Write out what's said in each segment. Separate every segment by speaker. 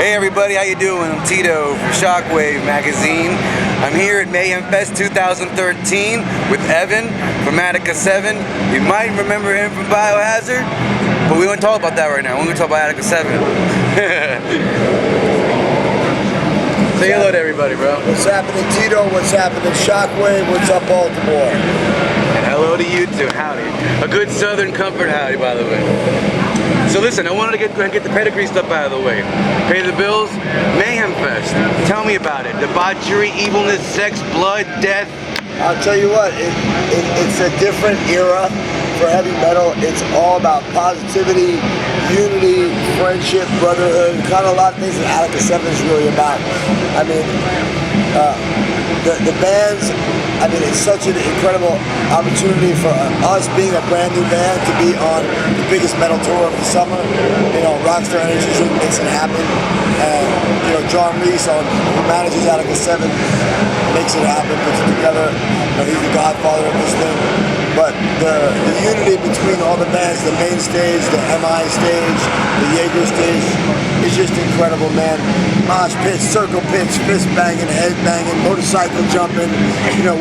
Speaker 1: Hey everybody, how you doing? I'm Tito from Shockwave Magazine. I'm here at Mayhem Fest 2013 with Evan from Attika7. You might remember him from Biohazard, but we won't talk about that right now. We're going to talk about Attika7. Say hello to everybody, bro.
Speaker 2: What's happening, Tito? What's happening, Shockwave? What's up, Baltimore?
Speaker 1: And hello to you too. Howdy. A good Southern comfort howdy, by the way. So listen, I wanted to get the pedigree stuff out of the way. Pay the bills. Mayhem Fest. Tell me about it. Debauchery, evilness, sex, blood, death.
Speaker 2: I'll tell you what, it's a different era for heavy metal. It's all about positivity, unity, friendship, brotherhood, kind of a lot of things that Attika7 is really about. I mean, the bands, I mean, it's such an incredible opportunity for us being a brand new band to be on the biggest metal tour of the summer. You know, Rockstar Energy Drink makes it happen. And, you know, John Reese, who manages Attika7, makes it happen, puts it together. You know, he's the godfather of this thing. But the unity between all the bands, the main stage, the MI stage, the Jaeger stage, is just incredible, man. Mosh pits, circle pits, fist banging, head banging, motorcycle jumping. You know,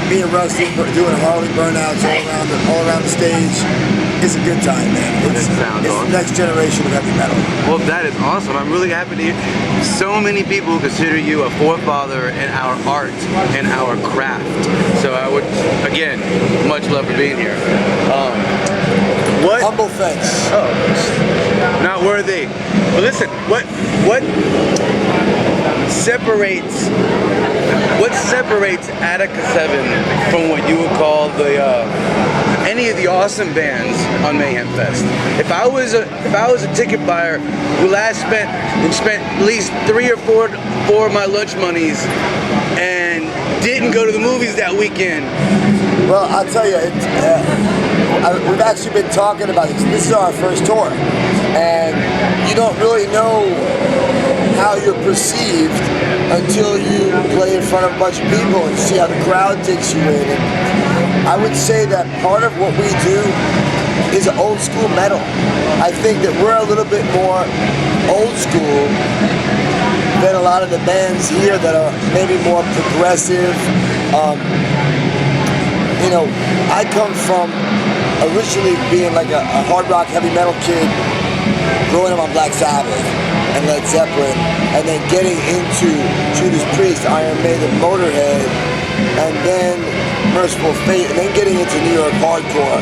Speaker 2: me and Rusty doing Harley burnouts all around the stage. It's a good time, man. It's the next generation of heavy metal.
Speaker 1: Well, that is awesome. I'm really happy to hear so many people consider you a forefather in our art and our craft. So I would, again, much love for being here. What?
Speaker 2: Humble thanks.
Speaker 1: Oh, not worthy. But listen, what separates Attika7 from what you would call any of the awesome bands on Mayhem Fest? If I was a ticket buyer who spent at least 3 or 4 of my lunch monies and didn't go to the movies that weekend.
Speaker 2: Well, I'll tell you, we've actually been talking about this. This is our first tour, and you don't really know how you're perceived until you play in front of a bunch of people and see how the crowd takes you in. And I would say that part of what we do is old school metal. I think that we're a little bit more old school than a lot of the bands here that are maybe more progressive. You know, I come from originally being like a hard rock, heavy metal kid, growing up on Black Sabbath and Led Zeppelin, and then getting into Judas Priest, Iron Maiden, Motorhead, and then Merciful Fate, and then getting into New York hardcore,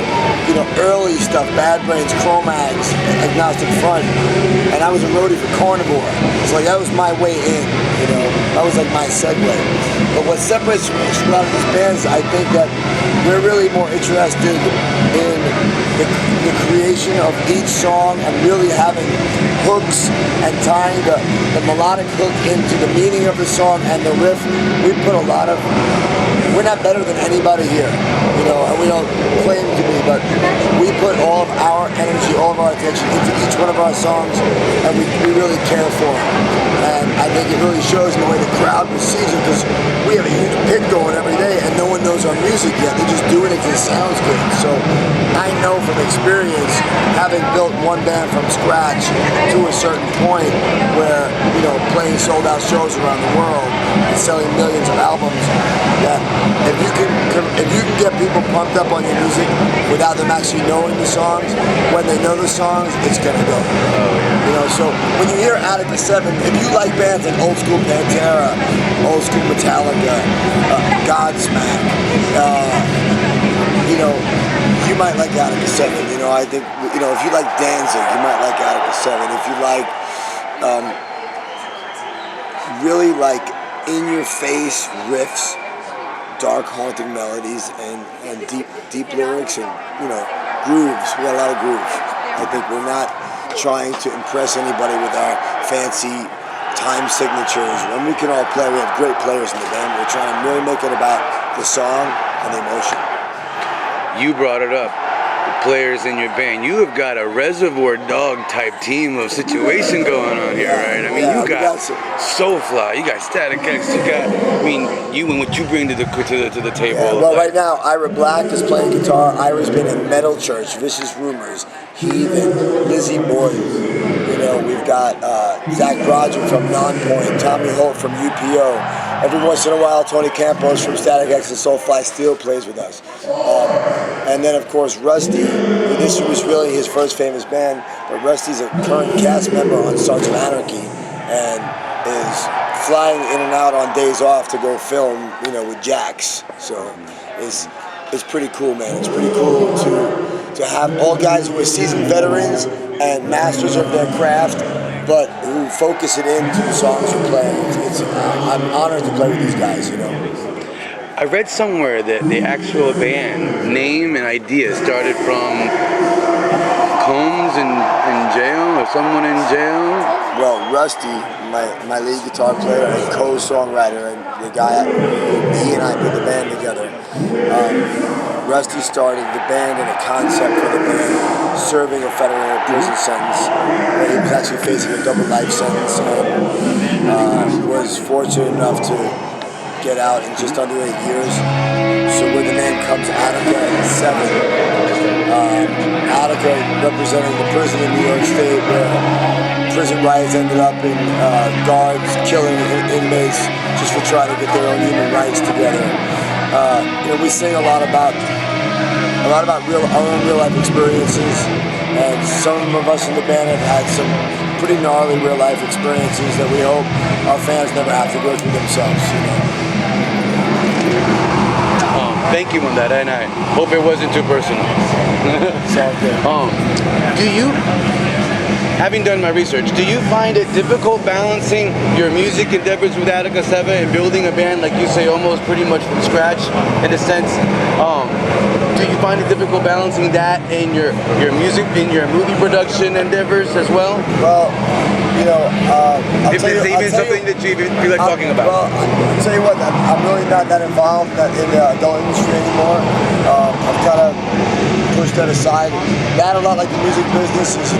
Speaker 2: you know, early stuff, Bad Brains, Cro-Mags, Agnostic Front, and I was a roadie for Carnivore, so like that was my way in, you know, that was like my segue. But what separates from a lot of these bands, I think that we're really more interested in the creation of each song and really having hooks and tying the melodic hook into the meaning of the song and the riff. We put a lot of, we're not better than anybody here, you know, and we don't claim to be, but we put all of our energy, all of our attention into each one of our songs, and we really care for it. And I think it really shows in the way the crowd receives it, because we have a huge pit going every day and no one knows our music yet. They're just doing it because it sounds good. So I know from experience, having built one band from scratch to a certain point where, you know, playing sold out shows around the world and selling millions of albums, that if you can get people pumped up on your music without them actually knowing the songs, when they know the songs, it's gonna go. You know, so when you hear Attika7, if you like bands like old school Pantera, old school Metallica, Godsmack, you know, you might like Attika7. You know, I think, you know, if you like Danzig, you might like Attika7. If you like really like in-your-face riffs, dark, haunting melodies, and deep lyrics, and, you know, grooves. We got a lot of grooves. I think we're not trying to impress anybody with our fancy time signatures. When we can all play, we have great players in the band. We're trying to really make it about the song and the emotion.
Speaker 1: You brought it up. Players in your band, you have got a Reservoir Dog type team of situation going on here, right? I mean,
Speaker 2: yeah,
Speaker 1: you got Soulfly, you got Static X, you got, I mean, you and what you bring to the table.
Speaker 2: Yeah, well, right now, Ira Black is playing guitar. Ira's been in Metal Church, Vicious Rumors, Heathen, Lizzie Borden. You know, we've got Zach Broderick from Nonpoint, Tommy Holt from UPO. Every once in a while, Tony Campos from Static X and Soulfly Steel plays with us. And then, of course, Rusty. This was really his first famous band, but Rusty's a current cast member on Sons of Anarchy and is flying in and out on days off to go film, with Jax. So it's pretty cool, man. It's pretty cool to have all guys who are seasoned veterans and masters of their craft, but who focus it into the songs we're playing. I'm honored to play with these guys,
Speaker 1: I read somewhere that the actual band name and idea started from Combs in jail or someone in jail.
Speaker 2: Well, Rusty, my lead guitar player and co-songwriter, and the guy, he and I put the band together. Rusty started the band and a concept for the band, serving a federal prison sentence, where he was actually facing a double life sentence, and was fortunate enough to get out in just under 8 years. So where the name comes, Attika7, Attica representing the prison in New York State, where prison riots ended up in guards killing inmates just for trying to get their own human rights together. We sing a lot about our own real life experiences, and some of us in the band have had some pretty gnarly real life experiences that we hope our fans never have to go through themselves.
Speaker 1: Thank you on that, and I hope it wasn't too personal.
Speaker 2: It's all good.
Speaker 1: Do you, having done my research, do you find it difficult balancing your music endeavors with Attika7 and building a band, like you say, almost pretty much from scratch, in a sense? Do you find it difficult balancing that in your music, in your movie production endeavors as well?
Speaker 2: Well,
Speaker 1: if it's even something that you feel like talking about.
Speaker 2: Well, I'll tell you what, I'm really not that involved in the adult industry anymore. I've kind of pushed that aside. That, a lot like the music business, is, it's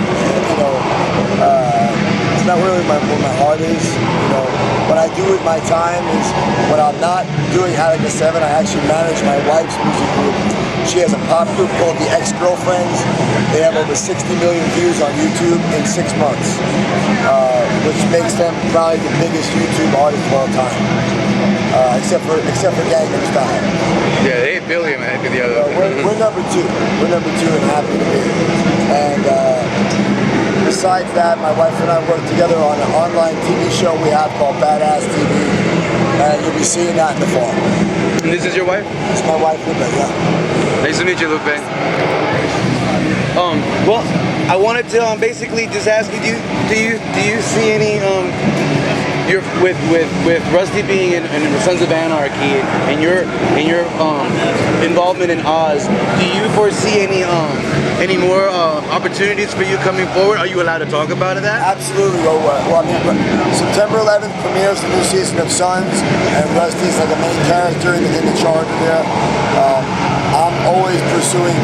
Speaker 2: not really where my heart is. What I do with my time is, when I'm not doing Attika7, I actually manage my wife's music group. She has a pop group called the Ex-Girlfriends. They have over 60 million views on YouTube in 6 months, which makes them probably the biggest YouTube artist of all time, except for Gangnam Style.
Speaker 1: Yeah, 8 billion, I think the other.
Speaker 2: We're number 2. We're number 2 and happy to be. And besides that, my wife and I work together on an online TV show we have called Badass TV, and you'll be seeing that in the fall.
Speaker 1: And this is your wife?
Speaker 2: It's my wife, Lupe, yeah.
Speaker 1: Nice to meet you, Lupe. Well, I wanted to basically just ask you, do you see any you're with Rusty being in the Sons of Anarchy and your involvement in Oz, do you foresee any more opportunities for you coming forward? Are you allowed to talk about that?
Speaker 2: Absolutely. Well, September 11th premieres the new season of Sons, and Rusty's like a main character in the charge there. I'm always pursuing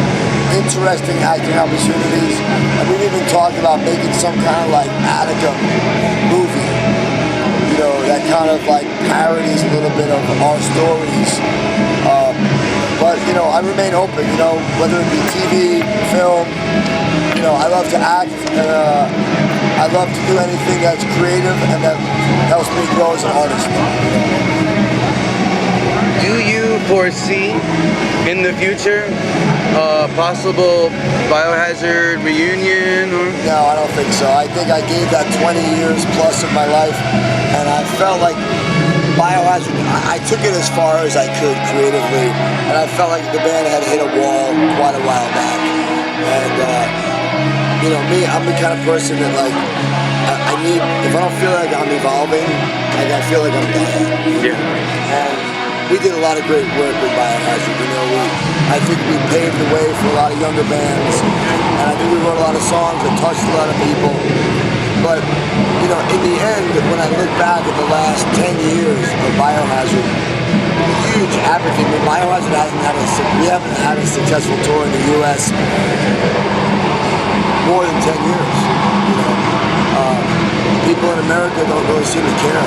Speaker 2: interesting acting opportunities, and we've even talked about making some kind of like Attica movie, that kind of like parodies a little bit of our stories. But I remain open, whether it be TV, film. I love to act, and I love to do anything that's creative and that helps me grow as an artist.
Speaker 1: Do you foresee in the future possible Biohazard reunion? Or?
Speaker 2: No, I don't think so. I think I gave that 20 years plus of my life, and I felt like Biohazard, I took it as far as I could creatively, and I felt like the band had hit a wall quite a while back. And me, I'm the kind of person that I need, if I don't feel like I'm evolving, I feel like I'm done.
Speaker 1: Yeah.
Speaker 2: And we did a lot of great work with Biohazard. I think we paved the way for a lot of younger bands, and I think we wrote a lot of songs that touched a lot of people. But in the end, when I look back at the last 10 years of Biohazard, huge apathy. Biohazard we haven't had a successful tour in the U.S. more than 10 years. People in America don't really seem to care.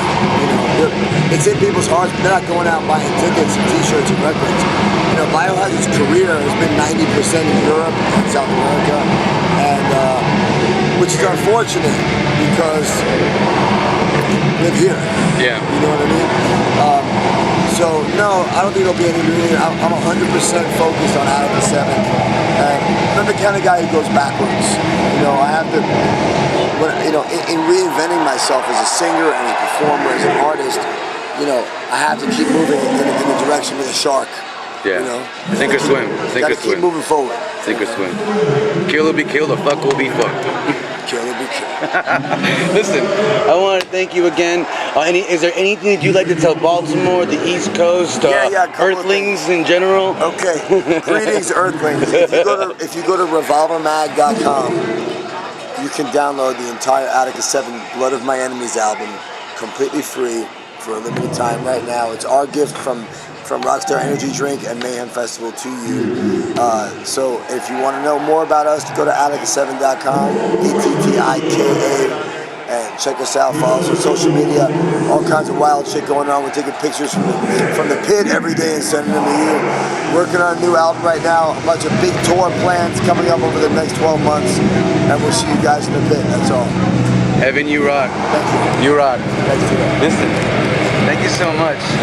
Speaker 2: It's in people's hearts, but they're not going out and buying tickets and T-shirts and records. Biohazard's career has been 90% in Europe and South America, and which is unfortunate because I live here.
Speaker 1: Yeah.
Speaker 2: You know what I mean? So no, I don't think there'll be any reunion. I'm 100% focused on Attika7, and I'm the kind of guy who goes backwards. You know, I have to, in reinventing myself as a singer and a performer, as an artist, you know, I have to keep moving in the direction of the shark.
Speaker 1: Yeah.
Speaker 2: You know?
Speaker 1: Sink or swim. Sink or swim.
Speaker 2: Keep moving forward.
Speaker 1: Sink or swim. Kill will be killed, or fuck will be fucked.
Speaker 2: Kill will be killed.
Speaker 1: Listen, I want to thank you again. Is there anything that you'd like to tell Baltimore, the East Coast, Earthlings in general?
Speaker 2: Okay. Greetings, Earthlings. If you go to revolvermag.com, you can download the entire Attika7 Blood of My Enemies album completely free for a limited time right now. It's our gift from Rockstar Energy Drink and Mayhem Festival to you. So if you want to know more about us, go to Attika7.com, ATTIKA, and check us out. Follow us on social media. All kinds of wild shit going on. We're taking pictures from the pit every day and sending them to you. Working on a new album right now. A bunch of big tour plans coming up over the next 12 months. And we'll see you guys in the pit. That's all.
Speaker 1: Evan, you rock.
Speaker 2: Thank you.
Speaker 1: You rock.
Speaker 2: Thanks to you.
Speaker 1: Listen, thank you so much.